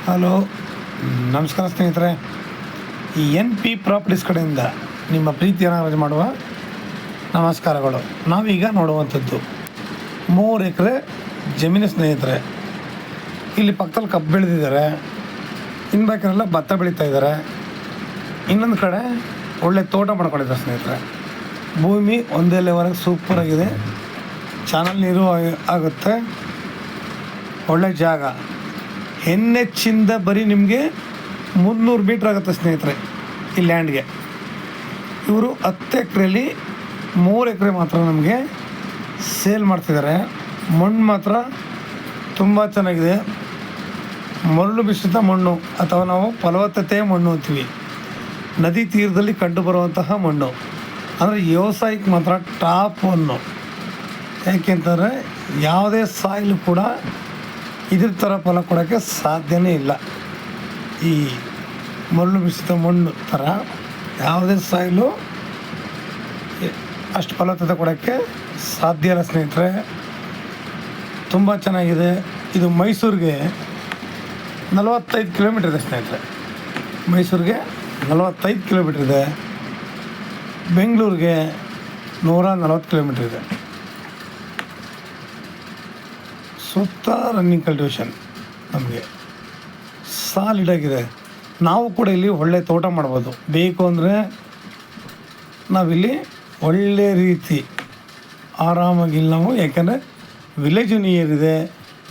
Hello, ನಮಸ್ಕಾರ ಸ್ನೇಹಿತರೆ. ಈ NP ಪ್ರಾಪರ್ಟೀಸ್ ಕಡೆಯಿಂದ ನಿಮ್ಮ ಪ್ರೀತಿಯನ್ನು ರಜೆ ಮಾಡುವ ನಮಸ್ಕಾರಗಳು. ನಾವೀಗ ನೋಡುವಂಥದ್ದು 3 ಎಕರೆ ಜಮೀನು ಸ್ನೇಹಿತರೆ. ಇಲ್ಲಿ ಪಕ್ಕದಲ್ಲಿ ಕಬ್ಬು ಬೆಳೆದಿದ್ದಾರೆ, ಇನ್ನು ಬೇಕಾರೆಲ್ಲ ಭತ್ತ ಬೆಳೀತಾ ಇದ್ದಾರೆ. ಇನ್ನೊಂದು ಕಡೆ ಒಳ್ಳೆ ತೋಟ ಮಾಡ್ಕೊಂಡಿದ್ದಾರೆ ಸ್ನೇಹಿತರೆ. ಭೂಮಿ ಒಂದೇ ಲೆವೆಲ್ಗೆ ಸೂಪರಾಗಿದೆ, ಚಾನಲ್ ನೀರು ಆಗುತ್ತೆ, ಒಳ್ಳೆ ಜಾಗ. NHಯಿಂದ ಬರೀ ನಿಮಗೆ 300 ಮೀಟ್ರ್ ಆಗುತ್ತೆ ಸ್ನೇಹಿತರೆ ಈ ಲ್ಯಾಂಡ್ಗೆ. ಇವರು 10 ಎಕರೆಯಲ್ಲಿ 3 ಎಕರೆ ಮಾತ್ರ ನಮಗೆ ಸೇಲ್ ಮಾಡ್ತಿದ್ದಾರೆ. ಮಣ್ಣು ಮಾತ್ರ ತುಂಬ ಚೆನ್ನಾಗಿದೆ, ಮರಳು ಮಿಶ್ರಿತ ಮಣ್ಣು ಅಥವಾ ನಾವು ಫಲವತ್ತತೆ ಮಣ್ಣು ಅಂತೀವಿ. ನದಿ ತೀರದಲ್ಲಿ ಕಂಡುಬರುವಂತಹ ಮಣ್ಣು ಅಂದರೆ ವ್ಯವಸಾಯಕ್ಕೆ ಮಾತ್ರ ಟಾಪ್ ಒನ್ನು. ಯಾಕೆಂತಂದರೆ ಯಾವುದೇ ಸಾಯಿಲ್ ಕೂಡ ಇದ್ರ ಥರ ಫಲ ಕೊಡೋಕ್ಕೆ ಸಾಧ್ಯವೇ ಇಲ್ಲ. ಈ ಮರಳು ಮಿಶ್ರಿತ ಮಣ್ಣು ಥರ ಯಾವುದೇ ಸಾಯಿಲು ಅಷ್ಟು ಫಲವತ್ತತೆ ಕೊಡೋಕ್ಕೆ ಸಾಧ್ಯ ಇಲ್ಲ ಸ್ನೇಹಿತರೆ. ತುಂಬ ಚೆನ್ನಾಗಿದೆ. ಇದು ಮೈಸೂರಿಗೆ 45 ಕಿಲೋಮೀಟ್ರ್ ಇದೆ ಸ್ನೇಹಿತರೆ. ಮೈಸೂರಿಗೆ 45 ಕಿಲೋಮೀಟ್ರ್ ಇದೆ. ಬೆಂಗಳೂರಿಗೆ 140 ಕಿಲೋಮೀಟ್ರ್ ಇದೆ. ಸುತ್ತ ರನ್ನಿಂಗ್ ಕಲ್ಟಿವೇಷನ್ ನಮಗೆ ಸಾಲಿಡಾಗಿದೆ. ನಾವು ಕೂಡ ಇಲ್ಲಿ ಒಳ್ಳೆ ತೋಟ ಮಾಡ್ಬೋದು. ಬೇಕು ಅಂದರೆ ನಾವಿಲ್ಲಿ ಒಳ್ಳೆ ರೀತಿ ಆರಾಮಾಗಿ ಇಲ್ಲಿ ನಾವು, ಯಾಕೆಂದರೆ ವಿಲೇಜು ನಿಯರ್ ಇದೆ.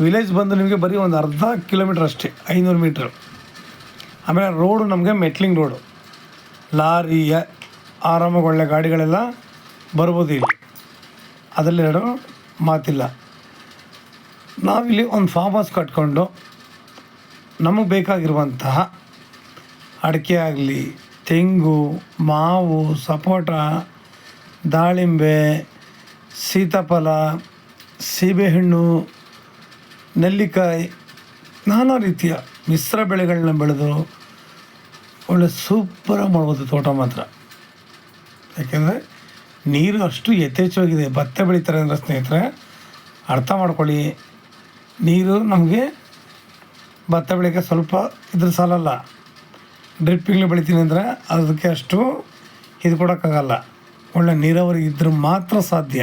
ವಿಲೇಜ್ ಬಂದು ನಿಮಗೆ ಬರೀ ಒಂದು ಅರ್ಧ ಕಿಲೋಮೀಟ್ರ್ ಅಷ್ಟೇ, 500 ಮೀಟ್ರ್. ಆಮೇಲೆ ರೋಡು ನಮಗೆ ಮೆಟ್ಲಿಂಗ್ ರೋಡು, ಲಾರಿ ಆರಾಮಾಗಿ ಒಳ್ಳೆ ಗಾಡಿಗಳೆಲ್ಲ ಬರ್ಬೋದು ಇಲ್ಲಿ, ಅದರಲ್ಲೆರಡು ಮಾತಿಲ್ಲ. ನಾವಿಲ್ಲಿ ಒಂದು ಫಾರ್ಮ್ ಹೌಸ್ ಕಟ್ಕೊಂಡು ನಮಗೆ ಬೇಕಾಗಿರುವಂತಹ ಅಡಿಕೆ ಆಗಲಿ, ತೆಂಗು, ಮಾವು, ಸಪೋಟ, ದಾಳಿಂಬೆ, ಸೀತಾಫಲ, ಸೀಬೆಹಣ್ಣು, ನೆಲ್ಲಿಕಾಯಿ, ನಾನಾ ರೀತಿಯ ಮಿಶ್ರ ಬೆಳೆಗಳನ್ನ ಬೆಳೆದು ಒಳ್ಳೆ ಸೂಪರಾಗಿ ಮಾಡ್ಬೋದು ತೋಟ ಮಾತ್ರ. ಯಾಕೆಂದರೆ ನೀರು ಅಷ್ಟು ಯಥೇಚ್ಛವಾಗಿದೆ. ಭತ್ತ ಬೆಳೀತಾರೆ ಅಂದರೆ ಸ್ನೇಹಿತರೆ ಅರ್ಥ ಮಾಡ್ಕೊಳ್ಳಿ. ನೀರು ನಮಗೆ ಭತ್ತ ಬೆಳೆಯೋಕ್ಕೆ ಸ್ವಲ್ಪ ಇದ್ರ ಸಾಲಲ್ಲ. ಡ್ರಿಪ್ಪಿಂಗ್ಲಿ ಬೆಳಿತೀನಿ ಅಂದರೆ ಅದಕ್ಕೆ ಅಷ್ಟು ಇದು ಕೊಡೋಕ್ಕಾಗಲ್ಲ. ಒಳ್ಳೆ ನೀರಾವರಿ ಇದ್ದರೆ ಮಾತ್ರ ಸಾಧ್ಯ.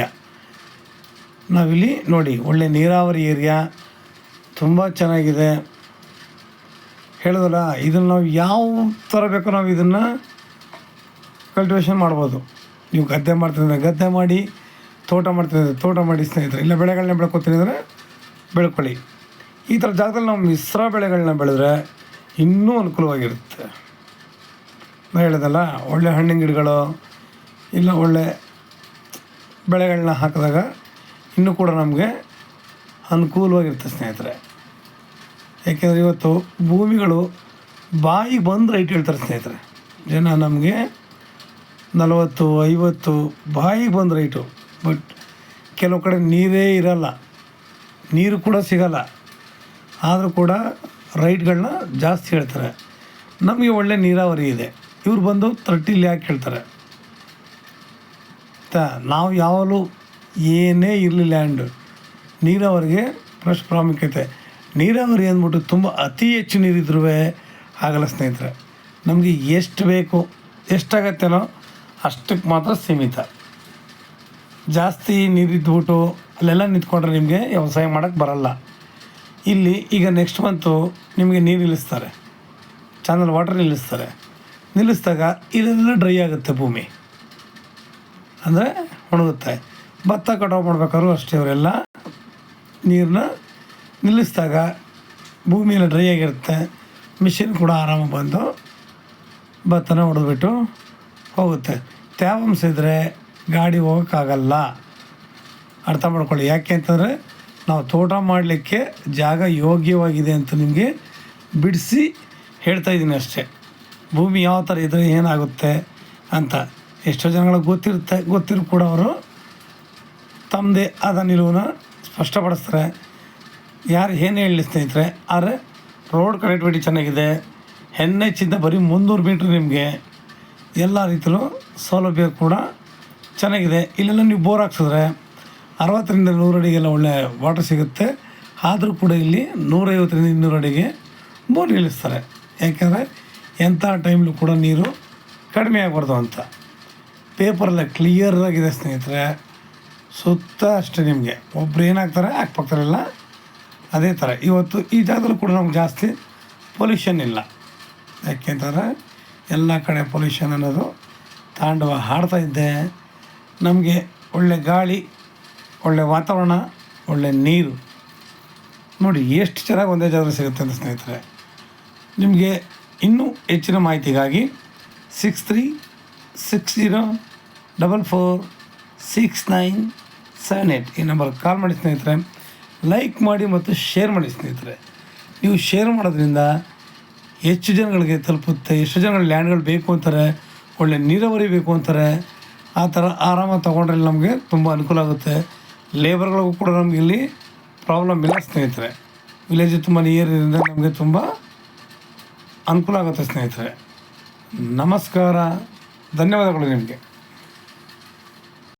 ನಾವಿಲ್ಲಿ ನೋಡಿ, ಒಳ್ಳೆ ನೀರಾವರಿ ಏರಿಯಾ ತುಂಬ ಚೆನ್ನಾಗಿದೆ. ಹೇಳೋದಲ್ಲ, ಇದನ್ನು ನಾವು ಯಾವ ಥರ ಬೇಕೋ ನಾವು ಇದನ್ನು ಕಲ್ಟಿವೇಷನ್ ಮಾಡ್ಬೋದು. ನೀವು ಗದ್ದೆ ಮಾಡ್ತಿದ್ರೆ ಗದ್ದೆ ಮಾಡಿ, ತೋಟ ಮಾಡ್ತಿದ್ರೆ ತೋಟ ಮಾಡಿ ಸ್ನೇಹಿತರೆ. ಇಲ್ಲ ಬೆಳೆಗಳನ್ನ ಬೆಳ್ಕೊತೀನಿ ಅಂದರೆ ಬೆಳ್ಕೊಳ್ಳಿ. ಈ ಥರ ಜಾಗದಲ್ಲಿ ನಾವು ಮಿಶ್ರ ಬೆಳೆಗಳನ್ನ ಬೆಳೆದ್ರೆ ಇನ್ನೂ ಅನುಕೂಲವಾಗಿರುತ್ತೆ. ನಾನು ಹೇಳಿದಲ್ಲ, ಒಳ್ಳೆ ಹಣ್ಣಿನ ಗಿಡಗಳು ಇಲ್ಲ ಒಳ್ಳೆ ಬೆಳೆಗಳನ್ನ ಹಾಕಿದಾಗ ಇನ್ನೂ ಕೂಡ ನಮಗೆ ಅನುಕೂಲವಾಗಿರುತ್ತೆ ಸ್ನೇಹಿತರೆ. ಏಕೆಂದರೆ ಇವತ್ತು ಭೂಮಿಗಳು ಬಾಯಿಗೆ ಬಂದು ರೈಟ್ ಹೇಳ್ತಾರೆ ಸ್ನೇಹಿತರೆ. ಜನ ನಮಗೆ 40, 50 ಬಾಯಿಗೆ ಬಂದು ರೈಟು. ಬಟ್ ಕೆಲವು ಕಡೆ ನೀರೇ ಇರಲ್ಲ, ನೀರು ಕೂಡ ಸಿಗಲ್ಲ, ಆದರೂ ಕೂಡ ರೈಟ್ಗಳನ್ನ ಜಾಸ್ತಿ ಹೇಳ್ತಾರೆ. ನಮಗೆ ಒಳ್ಳೆ ನೀರಾವರಿ ಇದೆ, ಇವ್ರು ಬಂದು 30 ಯಾಕೆ ಹೇಳ್ತಾರೆ. ನಾವು ಯಾವಾಗಲೂ ಏನೇ ಇರಲಿ ಲ್ಯಾಂಡು, ನೀರಾವರಿಗೆ ಫಸ್ಟ್ ಪ್ರಾಮುಖ್ಯತೆ. ನೀರಾವರಿ ಅಂದ್ಬಿಟ್ಟು ತುಂಬ ಅತಿ ಹೆಚ್ಚು ನೀರಿದ್ರೂ ಆಗಲ್ಲ ಸ್ನೇಹಿತರೆ. ನಮಗೆ ಎಷ್ಟು ಬೇಕು, ಎಷ್ಟಾಗತ್ತೇನೋ ಅಷ್ಟಕ್ಕೆ ಮಾತ್ರ ಸೀಮಿತ. ಜಾಸ್ತಿ ನೀರಿದ್ಬಿಟ್ಟು ಅಲ್ಲೆಲ್ಲ ನಿಂತ್ಕೊಂಡ್ರೆ ನಿಮಗೆ ವ್ಯವಸಾಯ ಮಾಡೋಕ್ಕೆ ಬರಲ್ಲ. ಇಲ್ಲಿ ಈಗ ನೆಕ್ಸ್ಟ್ ಮಂತು ನಿಮಗೆ ನೀರು ನಿಲ್ಲಿಸ್ತಾರೆ, ಚಾನಲ್ ವಾಟರ್ ನಿಲ್ಲಿಸಿದಾಗ ಇದೆಲ್ಲ ಡ್ರೈ ಆಗುತ್ತೆ, ಭೂಮಿ ಅಂದರೆ ಒಣಗುತ್ತೆ. ಭತ್ತ ಕಟಾವು ಮಾಡ್ಬೇಕಾದ್ರೂ ಅಷ್ಟೇ, ಅವರೆಲ್ಲ ನೀರನ್ನ ನಿಲ್ಲಿಸಿದಾಗ ಭೂಮಿಯೆಲ್ಲ ಡ್ರೈ ಆಗಿರುತ್ತೆ. ಮಿಷಿನ್ ಕೂಡ ಆರಾಮಾಗಿ ಬಂದು ಭತ್ತನ ಹೊಡೆದ್ಬಿಟ್ಟು ಹೋಗುತ್ತೆ. ತೇವಾಂಶ ಇದ್ದರೆ ಗಾಡಿ ಹೋಗೋಕ್ಕಾಗಲ್ಲ, ಅರ್ಥ ಮಾಡ್ಕೊಳ್ಳಿ. ಯಾಕೆ ಅಂತಂದರೆ ನಾವು ತೋಟ ಮಾಡಲಿಕ್ಕೆ ಜಾಗ ಯೋಗ್ಯವಾಗಿದೆ ಅಂತ ನಿಮಗೆ ಬಿಡಿಸಿ ಹೇಳ್ತಾಯಿದ್ದೀನಿ ಅಷ್ಟೇ. ಭೂಮಿ ಯಾವ ಥರ ಇದ್ದರೆ ಏನಾಗುತ್ತೆ ಅಂತ ಎಷ್ಟೋ ಜನಗಳಿಗೆ ಗೊತ್ತಿರೋ ಕೂಡ ಅವರು ತಮ್ಮದೇ ಆದ ನಿಲುವನ್ನು ಸ್ಪಷ್ಟಪಡಿಸ್ತಾರೆ. ಯಾರು ಏನು ಹೇಳಲಿ ಸ್ನೇಹಿತರೆ. ಆದರೆ ರೋಡ್ ಕನೆಕ್ಟಿವಿಟಿ ಚೆನ್ನಾಗಿದೆ. NHಯಿಂದ ಬರೀ 300 ಮೀಟ್ರ್ ನಿಮಗೆ ಎಲ್ಲ ರೀತಿಯಲ್ಲೂ ಸೌಲಭ್ಯ ಕೂಡ ಚೆನ್ನಾಗಿದೆ. ಇಲ್ಲೆಲ್ಲ ನೀವು ಬೋರ್ ಹಾಕ್ಸಿದ್ರೆ 60ರಿಂದ 100 ಅಡಿಗೆಲ್ಲ ಒಳ್ಳೆ ವಾಟರ್ ಸಿಗುತ್ತೆ. ಆದರೂ ಕೂಡ ಇಲ್ಲಿ 150ರಿಂದ 200 ಅಡಿಗೆ ಬೋರ್ ನಿಲ್ಲಿಸ್ತಾರೆ. ಯಾಕೆಂದರೆ ಎಂಥ ಟೈಮ್ಲೂ ಕೂಡ ನೀರು ಕಡಿಮೆ ಆಗಬಾರ್ದು ಅಂತ. ಪೇಪರೆಲ್ಲ ಕ್ಲಿಯರಾಗಿದೆ ಸ್ನೇಹಿತರೆ, ಸುತ್ತ ಅಷ್ಟೇ. ನಿಮಗೆ ಒಬ್ರು ಏನಾಗ್ತಾರೆ ಹಾಕ್ಬೇಕಾರೆಲ್ಲ ಅದೇ ಥರ. ಇವತ್ತು ಈ ಜಾಗದಲ್ಲೂ ಕೂಡ ನಮ್ಗೆ ಜಾಸ್ತಿ ಪೊಲ್ಯೂಷನ್ ಇಲ್ಲ. ಯಾಕೆಂತಂದರೆ ಎಲ್ಲ ಕಡೆ ಪೊಲ್ಯೂಷನ್ ಅನ್ನೋದು ತಾಂಡವ ಹಾಡ್ತಾ ಇದ್ದೆ. ನಮಗೆ ಒಳ್ಳೆ ಗಾಳಿ, ಒಳ್ಳೆ ವಾತಾವರಣ, ಒಳ್ಳೆ ನೀರು ನೋಡಿ ಎಷ್ಟು ಚೆನ್ನಾಗಿ ಒಂದೇ ಜಾಗದಲ್ಲಿ ಸಿಗುತ್ತೆ ಅಂತ ಸ್ನೇಹಿತರೆ. ನಿಮಗೆ ಇನ್ನೂ ಹೆಚ್ಚಿನ ಮಾಹಿತಿಗಾಗಿ 6360446978 ಈ ನಂಬರ್ಗೆ ಕಾಲ್ ಮಾಡಿ ಸ್ನೇಹಿತರೆ. ಲೈಕ್ ಮಾಡಿ ಮತ್ತು ಶೇರ್ ಮಾಡಿ ಸ್ನೇಹಿತರೆ. ನೀವು ಶೇರ್ ಮಾಡೋದ್ರಿಂದ ಹೆಚ್ಚು ಜನಗಳಿಗೆ ತಲುಪುತ್ತೆ. ಎಷ್ಟು ಜನಗಳು ಲ್ಯಾಂಡ್ಗಳು ಬೇಕು ಅಂತಾರೆ, ಒಳ್ಳೆ ನೀರಾವರಿ ಬೇಕು ಅಂತಾರೆ. ಆ ಥರ ಆರಾಮಾಗಿ ತೊಗೊಂಡ್ರೆ ನಮಗೆ ತುಂಬ ಅನುಕೂಲ ಆಗುತ್ತೆ. ಲೇಬರ್ಗಳಿಗೂ ಕೂಡ ನಮಗೆ ಇಲ್ಲಿ ಪ್ರಾಬ್ಲಮ್ ಇಲ್ಲ ಸ್ನೇಹಿತರೆ. ವಿಲೇಜ್ ತುಂಬ ನಿಯರ್ ಇರೋದ್ರಿಂದ ನಮಗೆ ತುಂಬ ಅನುಕೂಲ ಆಗುತ್ತೆ ಸ್ನೇಹಿತರೆ. ನಮಸ್ಕಾರ, ಧನ್ಯವಾದಗಳು ನಿಮಗೆ.